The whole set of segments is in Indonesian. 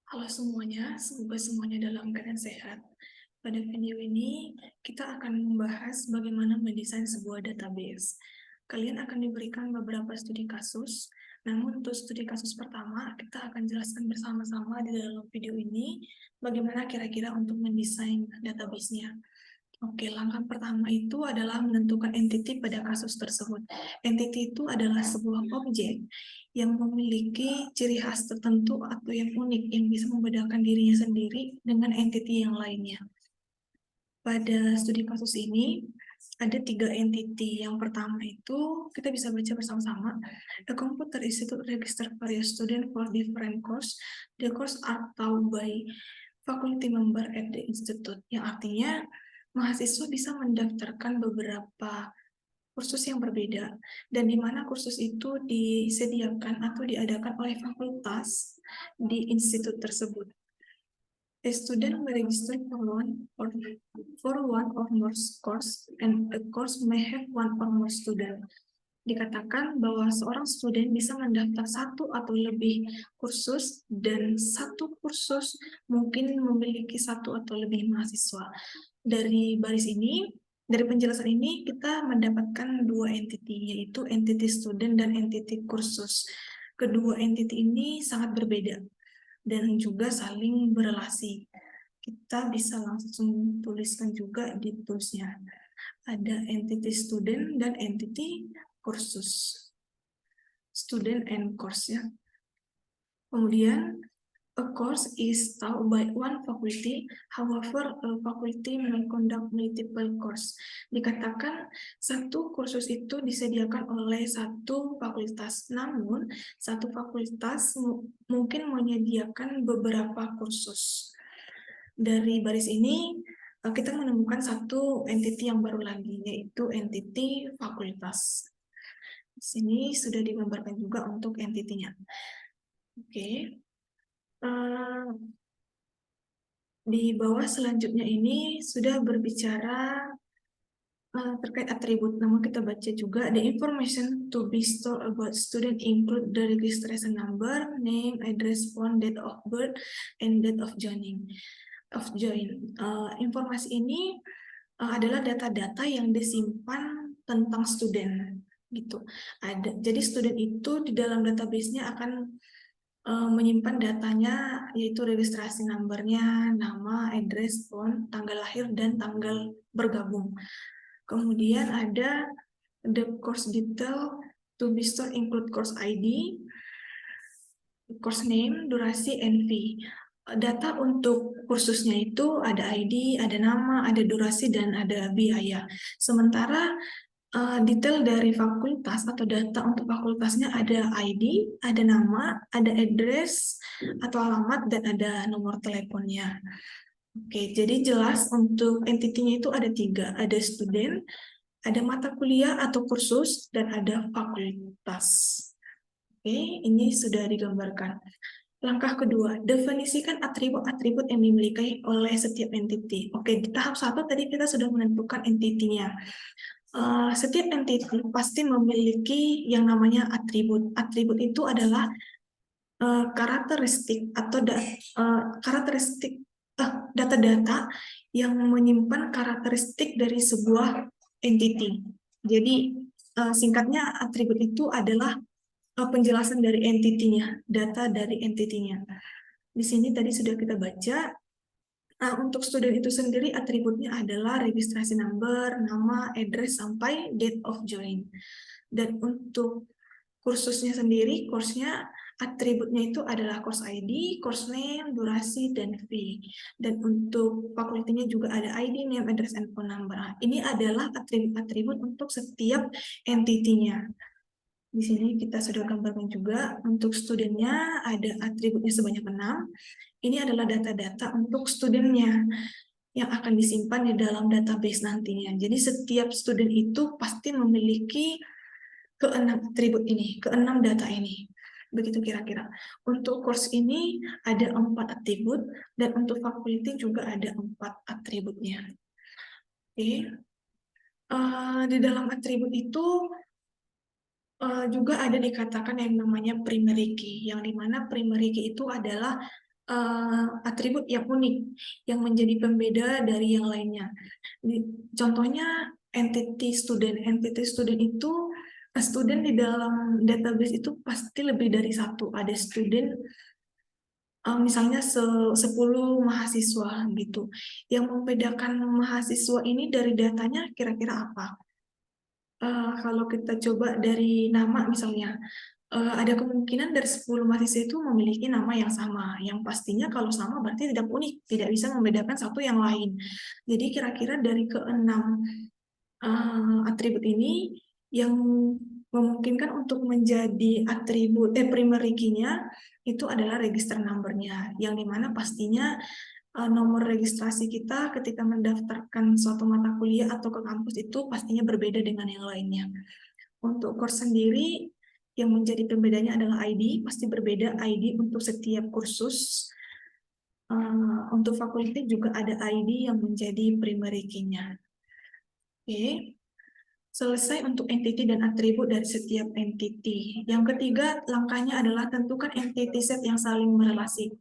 Halo semuanya, semoga semuanya dalam keadaan sehat. Pada video ini, kita akan membahas bagaimana mendesain sebuah database. Kalian akan diberikan beberapa studi kasus, namun untuk studi kasus pertama, kita akan jelaskan bersama-sama di dalam video ini bagaimana kira-kira untuk mendesain database-nya. Oke, langkah pertama itu adalah menentukan entity pada kasus tersebut. Entity itu adalah sebuah objek yang memiliki ciri khas tertentu atau yang unik yang bisa membedakan dirinya sendiri dengan entity yang lainnya. Pada studi kasus ini, ada 3 entity. Yang pertama itu, kita bisa baca bersama-sama. The computer institute register various student for different course. The course are taught by faculty member at the institute. Yang artinya, mahasiswa bisa mendaftarkan beberapa kursus yang berbeda, dan di mana kursus itu disediakan atau diadakan oleh fakultas di institut tersebut. A student may register for one or more course, and a course may have one or more student. Dikatakan bahwa seorang student bisa mendaftar satu atau lebih kursus, dan satu kursus mungkin memiliki satu atau lebih mahasiswa. Dari penjelasan ini, kita mendapatkan dua entity, yaitu entity student dan entity kursus. Kedua entity ini sangat berbeda dan juga saling berelasi. Kita bisa langsung tuliskan juga di toolsnya. Ada entity student dan entity kursus. Student and course ya. Kemudian, a course is taught by one faculty, however, a faculty may conduct multiple course. Dikatakan satu kursus itu disediakan oleh satu fakultas, namun satu fakultas mungkin menyediakan beberapa kursus. Dari baris ini, kita menemukan satu entity yang baru lagi, yaitu entity fakultas. Di sini sudah digambarkan juga untuk entity-nya. Oke. Di bawah selanjutnya ini sudah berbicara terkait atribut. Namun kita baca juga, the information to be stored about student include the registration number, name, address, phone, date of birth, and date of joining. Informasi ini adalah data-data yang disimpan tentang student gitu. Jadi student itu di dalam database-nya akan menyimpan datanya, yaitu registrasi numbernya, nama, address, phone, tanggal lahir, dan tanggal bergabung. Kemudian ada the course detail to be stored include course ID, course name, durasi, and fee. Data untuk kursusnya itu ada ID, ada nama, ada durasi, dan ada biaya. Sementara detail dari fakultas atau data untuk fakultasnya ada ID, ada nama, ada address atau alamat, dan ada nomor teleponnya. Oke, jadi jelas untuk entity-nya itu ada 3, ada student, ada mata kuliah atau kursus, dan ada fakultas. Oke, ini sudah digambarkan. Langkah kedua, definisikan atribut-atribut yang dimiliki oleh setiap entity. Oke, di tahap 1 tadi kita sudah menentukan entity-nya. Setiap entity pasti memiliki yang namanya atribut. Atribut itu adalah karakteristik atau data-data yang menyimpan karakteristik dari sebuah entity. Jadi singkatnya atribut itu adalah penjelasan dari entity-nya, data dari entity-nya. Di sini tadi sudah kita baca. Untuk student itu sendiri atributnya adalah registrasi number, nama, address, sampai date of join. Dan untuk kursusnya sendiri, course-nya atributnya itu adalah course ID, course name, durasi, dan fee. Dan untuk fakultinya juga ada ID, name, address, and phone number. Ini adalah atribut-atribut untuk setiap entity-nya. Di sini kita sudah gambarkan juga untuk studentnya ada atributnya sebanyak 6. Ini adalah data-data untuk studentnya yang akan disimpan di dalam database nantinya. Jadi setiap student itu pasti memiliki ke-6 atribut ini, ke-6 data ini. Begitu kira-kira. Untuk course ini ada 4 atribut, dan untuk faculty juga ada 4 atributnya. Oke. Di dalam atribut itu juga ada dikatakan yang namanya primary key, yang dimana primary key itu adalah atribut yang unik, yang menjadi pembeda dari yang lainnya. Contohnya entity student. Entity student itu student di dalam database itu pasti lebih dari satu. Ada student misalnya 10 mahasiswa gitu. Yang membedakan mahasiswa ini dari datanya kira-kira apa? Kalau kita coba dari nama misalnya, ada kemungkinan dari 10 mahasiswa itu memiliki nama yang sama. Yang pastinya kalau sama berarti tidak unik, tidak bisa membedakan satu yang lain. Jadi kira-kira dari keenam atribut ini yang memungkinkan untuk menjadi atribut primary key-nya itu adalah register number-nya, yang dimana pastinya nomor registrasi kita ketika mendaftarkan suatu mata kuliah atau ke kampus itu pastinya berbeda dengan yang lainnya. Untuk course sendiri, yang menjadi pembedanya adalah ID, pasti berbeda ID untuk setiap kursus. Untuk fakultas juga ada ID yang menjadi primary key-nya. Oke. Selesai untuk entity dan atribut dari setiap entity. Yang ketiga, langkahnya adalah tentukan entity set yang saling berelasi.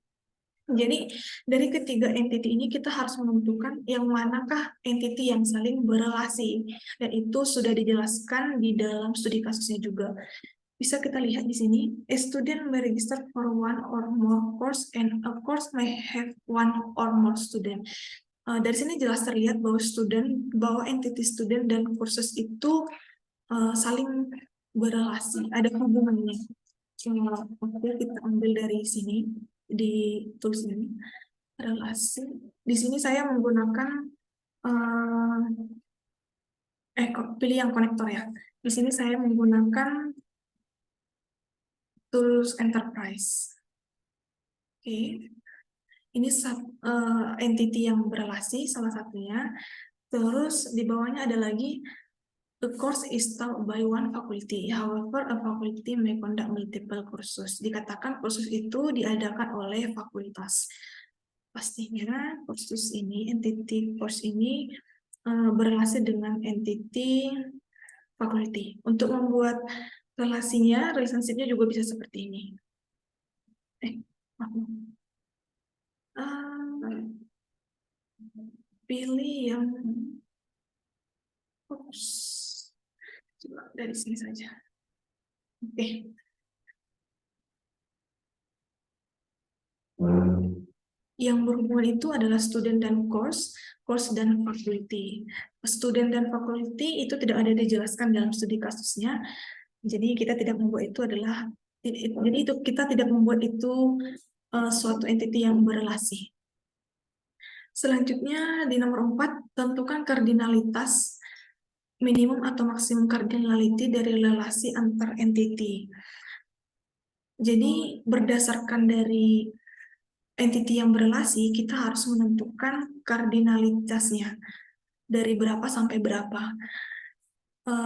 Jadi, dari ketiga entity ini kita harus menentukan yang manakah entity yang saling berelasi. Dan itu sudah dijelaskan di dalam studi kasusnya juga. Bisa kita lihat di sini, a student may register for one or more course and a course may have one or more student. Dari sini jelas terlihat bahwa entity student dan kursus itu saling berelasi, ada hubungannya. Oke, kita ambil dari sini, di tools ini, relasi. Di sini saya menggunakan, pilih yang konektor ya. Di sini saya menggunakan tools enterprise. Oke, ini entity yang berelasi salah satunya. Terus di bawahnya ada lagi, a course is taught by one faculty. However, a faculty may conduct multiple kursus. Dikatakan kursus itu diadakan oleh fakultas. Pastinya kursus ini, entity course ini berrelasi dengan entity faculty. Untuk membuat relasinya, relationship-nya juga bisa seperti ini. Pilih yang coba dari sini saja. Oke. Yang berhubungan itu adalah student dan course dan faculty. Student dan faculty itu tidak ada dijelaskan dalam studi kasusnya. Jadi kita tidak membuat itu adalah, jadi itu kita tidak membuat itu suatu entity yang berelasi. Selanjutnya di nomor 4, tentukan kardinalitas minimum atau maksimum cardinality dari relasi antar entity. Jadi berdasarkan dari entity yang berelasi, kita harus menentukan kardinalitasnya dari berapa sampai berapa.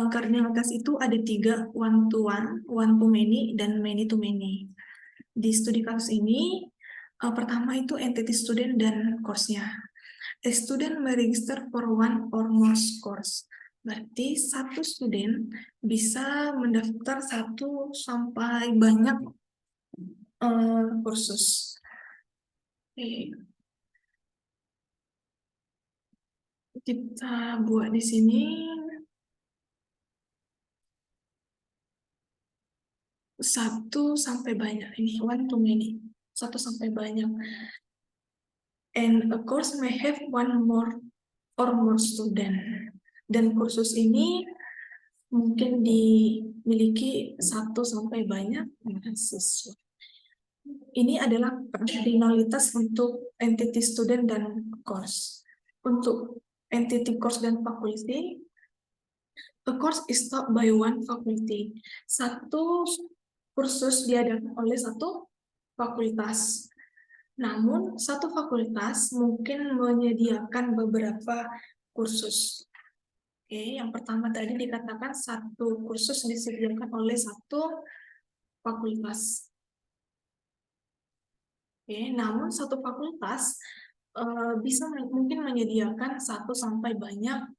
Kardinalitas itu ada 3, one to one, one to many, dan many to many. Di studi kasus ini, pertama itu entity student dan course-nya. A student may register for one or more course. Berarti satu student bisa mendaftar 1 sampai banyak kursus. Oke. Kita buat di sini 1 sampai banyak. Ini one to many. 1 sampai banyak. And a course may have one more or more student. Dan kursus ini mungkin dimiliki 1 sampai banyak mahasiswa. Ini adalah kardinalitas untuk entity student dan course. Untuk entity course dan faculty, a course is taught by one faculty. Satu kursus diadakan oleh satu fakultas. Namun, satu fakultas mungkin menyediakan beberapa kursus. Oke, yang pertama tadi dikatakan satu kursus disediakan oleh satu fakultas. Oke, namun satu fakultas bisa mungkin menyediakan 1 sampai banyak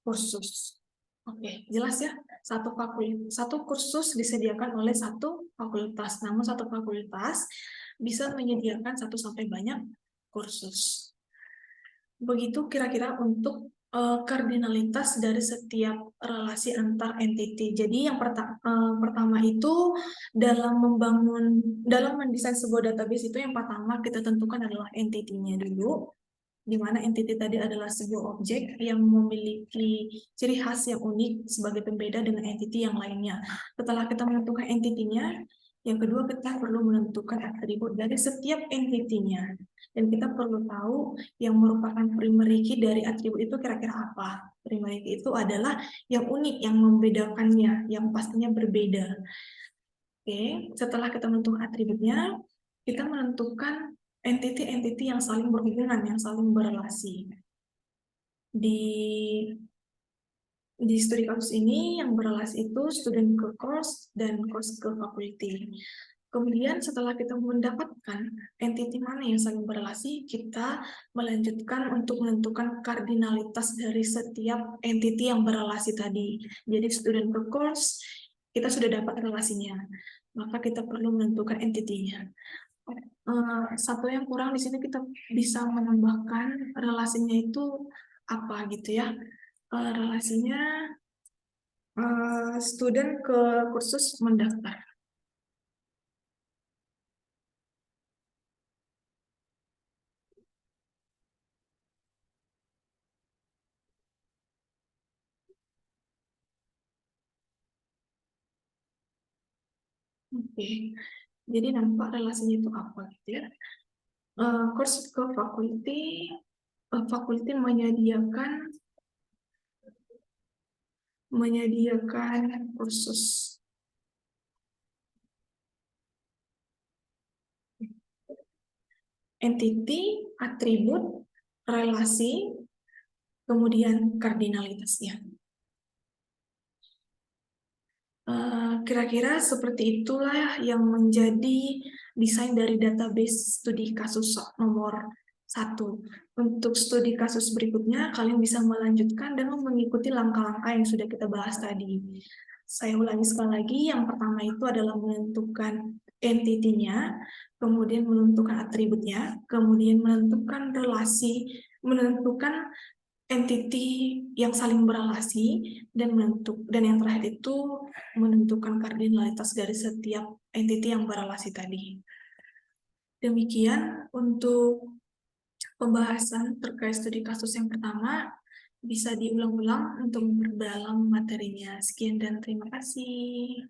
kursus. Oke, jelas ya? Satu kursus disediakan oleh satu fakultas. Namun satu fakultas bisa menyediakan satu sampai banyak kursus. Begitu kira-kira untuk kardinalitas dari setiap relasi antar entity. Jadi yang pertama itu dalam mendesain sebuah database itu yang pertama kita tentukan adalah entity-nya dulu, di mana entity tadi adalah sebuah objek yang memiliki ciri khas yang unik sebagai pembeda dengan entity yang lainnya. Setelah kita menentukan entity-nya, yang kedua kita perlu menentukan atribut dari setiap entity-nya. Dan kita perlu tahu yang merupakan primary key dari atribut itu kira-kira apa. Primary key itu adalah yang unik, yang membedakannya, yang pastinya berbeda. Oke, setelah kita menentukan atributnya, kita menentukan entity-entity yang saling berhubungan, yang saling berrelasi. Di studi kasus ini yang berrelasi itu student ke course dan course ke faculty. Kemudian setelah kita mendapatkan entity mana yang saling berrelasi, kita melanjutkan untuk menentukan kardinalitas dari setiap entity yang berrelasi tadi. Jadi student per course, kita sudah dapat relasinya. Maka kita perlu menentukan entity-nya. Satu yang kurang di sini kita bisa menambahkan relasinya itu apa gitu ya. Relasinya student ke kursus mendaftar. Oke, jadi nampak relasinya itu apa gitu ya. Course ke fakulti menyediakan kursus. Entity, atribut, relasi, kemudian kardinalitasnya. Kira-kira seperti itulah yang menjadi desain dari database studi kasus nomor 1. Untuk studi kasus berikutnya, kalian bisa melanjutkan dengan mengikuti langkah-langkah yang sudah kita bahas tadi. Saya ulangi sekali lagi, yang pertama itu adalah menentukan entity-nya, kemudian menentukan atributnya, kemudian menentukan relasi, menentukan entity yang saling berrelasi, dan yang terakhir itu menentukan kardinalitas dari setiap entity yang berrelasi tadi. Demikian untuk pembahasan terkait studi kasus yang pertama. Bisa diulang-ulang untuk memperdalam materinya. Sekian dan terima kasih.